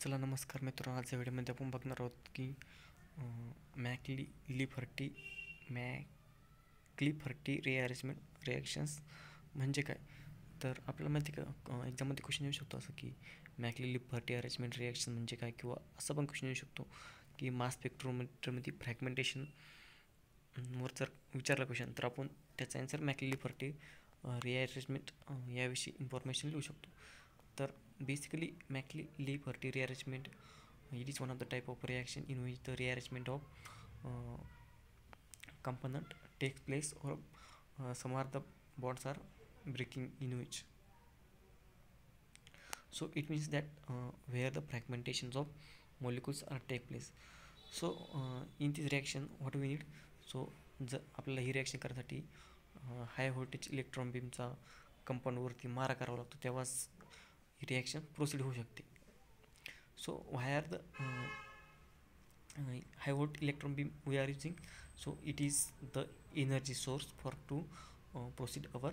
चला नमस्कार मित्रांनो, आजच्या व्हिडिओमध्ये आपण बघणार आहोत की मॅक्लिफर्टी मॅक्लिफर्टी रिअरेंजमेंट रिॲक्शन्स म्हणजे काय. तर आपल्याला माहिती का, एक्झाममध्ये क्वेश्चन येऊ शकतो असं की मॅक्लिफर्टी अरेंजमेंट रिॲक्शन म्हणजे काय, किंवा असं पण क्वेश्चन येऊ शकतो की मास स्पेक्ट्रोमीटरमध्ये फ्रॅगमेंटेशन वर जर विचारला क्वेश्चन तर आपण त्याचा आन्सर मॅक्लिफर्टी रिअरेंजमेंट याविषयी इन्फॉर्मेशन लिहू शकतो. तर basically McLeod-Furty rearrangement, it is one of the type of reaction in which the rearrangement of component takes place, or some are the bonds are breaking in which. So it means that where the fragmentations of molecules are take place. So in this reaction what we need, so जर आपल्याला ही reaction करण्यासाठी high voltage electron बीमचा कंपाऊंडवरती मारा करावा लागतो, तेव्हाच ही reaction proceed होऊ शकते. So why are the high volt electron beam we are using, so it is the energy source for to proceed our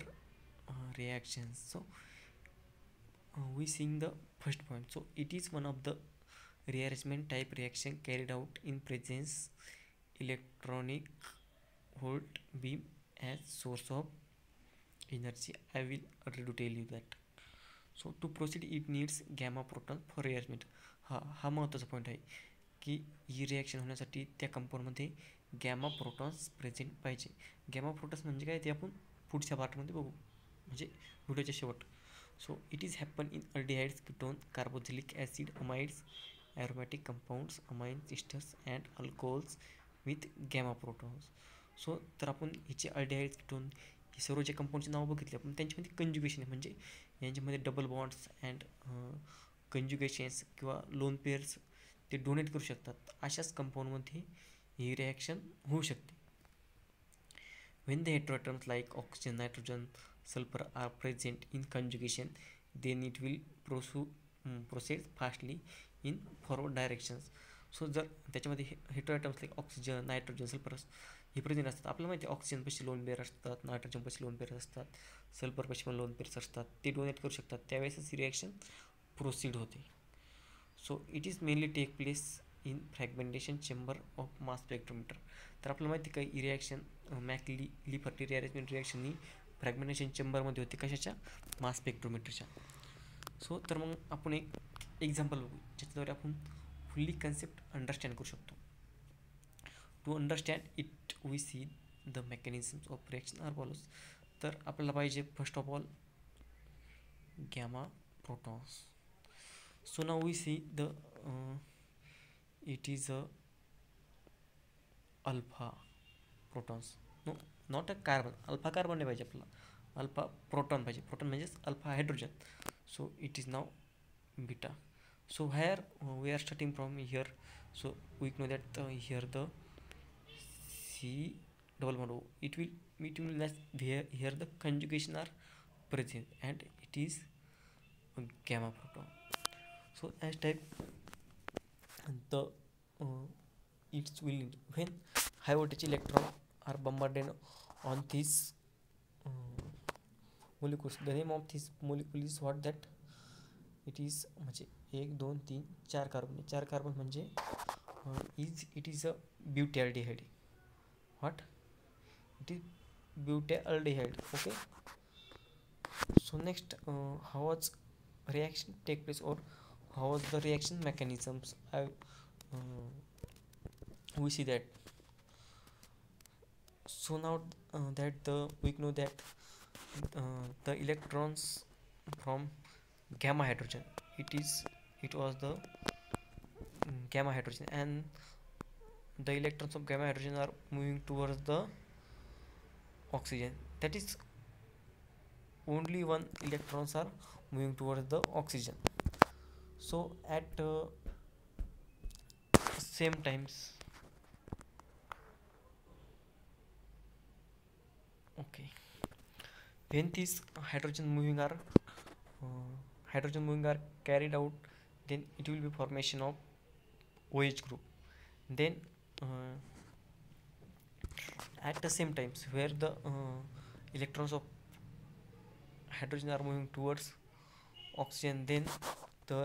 reactions. So we seeing the first point, so it is one of the rearrangement type reaction carried out in presence electronic volt beam as source of energy. I will ready to tell you that. So to proceed it needs gamma proton for rearrangement. हा महत्त्वाचा point आहे की ही reaction होण्यासाठी त्या कंपाऊंडमध्ये gamma protons present पाहिजे. Gamma protons म्हणजे काय ते आपण पुढच्या पार्टमध्ये बघू, म्हणजे व्हिडिओच्या शेवट. So it is happen in aldehydes, ketone, carboxylic acid, amides, aromatic compounds, amine esters and alcohols with gamma protons. So तर आपण हिचे अल्डिहाइड्स, कीटोन हे सर्व जे कंपाऊंडचे नावं बघितले आपण, त्यांच्यामध्ये कंज्युगेशन आहे, म्हणजे यांच्यामध्ये डबल बॉन्ड्स अँड कंज्युगेशन्स किंवा लोन पेअर्स ते डोनेट करू शकतात. अशाच कंपाऊंडमध्ये ही रिॲक्शन होऊ शकते. when the heteroatoms like oxygen, nitrogen, sulfur are present in conjugation, then it will proceed fastly in forward directions. सो जर त्याच्यामध्ये हेटेरोॲटम्स लाईक ऑक्सिजन, नायट्रोजन, सल्फरस हे प्रेझेंट असतात. आपल्याला माहिती आहे ऑक्सिजन पशी लोन पेअर असतात, नायट्रोजन पशी लोन पेअर असतात, सल्फर पशी पण लोन पेअर्स असतात, ते डोनेट करू शकतात, त्यावेळेसच ही रिॲक्शन प्रोसीड होते. So it is mainly take place in fragmentation chamber of mass spectrometer. तर आपल्याला माहिती आहे का, ही रिॲक्शन मॅक्लिफर्टी रिअरेंजमेंट रिॲक्शन ही फ्रॅगमेंटेशन चेंबरमध्ये होते. कशाच्या? मास स्पेक्ट्रोमीटरच्या. सो तर मग आपण एक एक्झाम्पल बघू ज्याच्याद्वारे आपण फुल्ली कन्सेप्ट अंडरस्टँड करू शकतो. To understand it we see the mechanisms of reaction are follows. तर आपल्याला पाहिजे first of all gamma protons. So now we see the it is a alpha protons, no not a carbon. Alpha carbon नाही पाहिजे आपल्याला, alpha proton पाहिजे. Proton म्हणजेच alpha hydrogen. So it is now beta. So here we are starting from here, so we know that here the C double bond O, it will less here the conjugation are present and it is a gamma proton. So as type the it will, when high voltage electron are bombarded on these molecules, the name of this molecule is what, that it is म्हणजे 1 2 3 4 कार्बन. 4 कार्बन म्हणजे it is a butyraldehyde. What? It is butyraldehyde. Okay. So next, how was reaction take place, और how was the reaction mechanisms. We see that. So now that we know that the electrons from gamma hydrogen, it was the gamma hydrogen, and the electrons of gamma hydrogen are moving towards the oxygen. That is, only one electrons are moving towards the oxygen. So at same times, okay, when these hydrogen moving are carried out, then it will be formation of OH group. Then at the same times where the electrons of hydrogen are moving towards oxygen, then the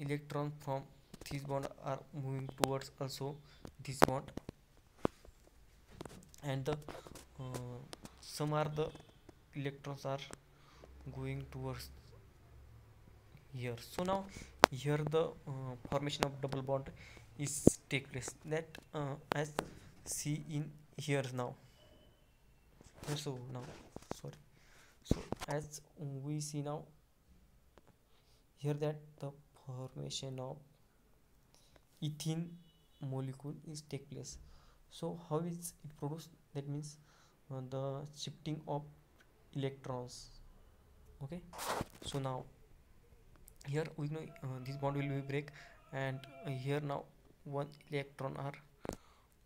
electrons from this bond are moving towards also this bond, and the some are the electrons are going towards here. So now here the formation of double bond is take place, that as see in here now. So now, sorry, so as we see now here, that the formation of ethene molecule is take place. So how is it produced? That means the shifting of electrons. Okay, so now here we know this bond will be break, and here now one electron are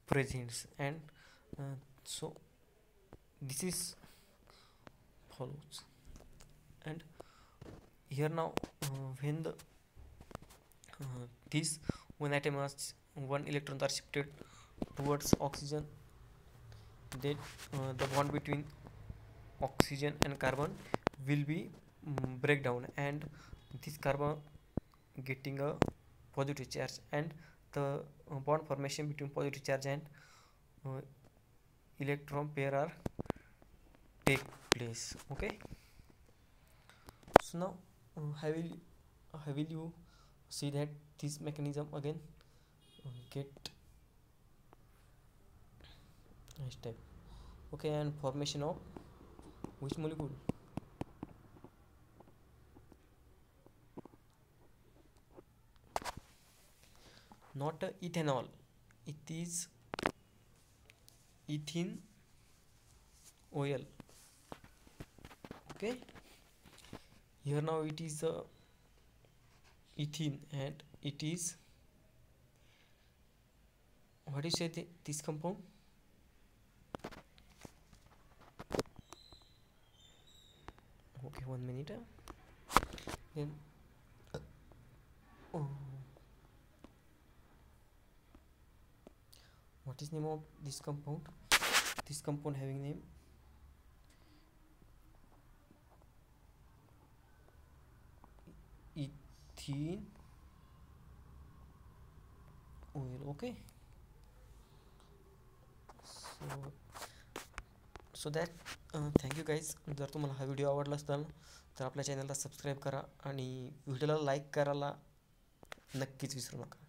present, and so this is follows. And here now when the this one atom has one electron are shifted towards oxygen, that the bond between oxygen and carbon will be breakdown, and this carbon getting a positive charge, and the bond formation between positive charge and uh, electron pair are take place. Okay, so now how will you see that this mechanism again get step. Okay, and formation of which molecule? Not ethanol, it is ethene oil. Okay, here now it is ethene, and it is, what do you say, this compound? Okay, 1 minute. Then what is name of this compound? This compound having name ethene oil. Okay, so that thank you guys. जर तुम्हाला हा video आवडला असेल तर आपल्या चॅनलला subscribe करा, आणि व्हिडिओला लाईक करायला नक्कीच विसरू नका.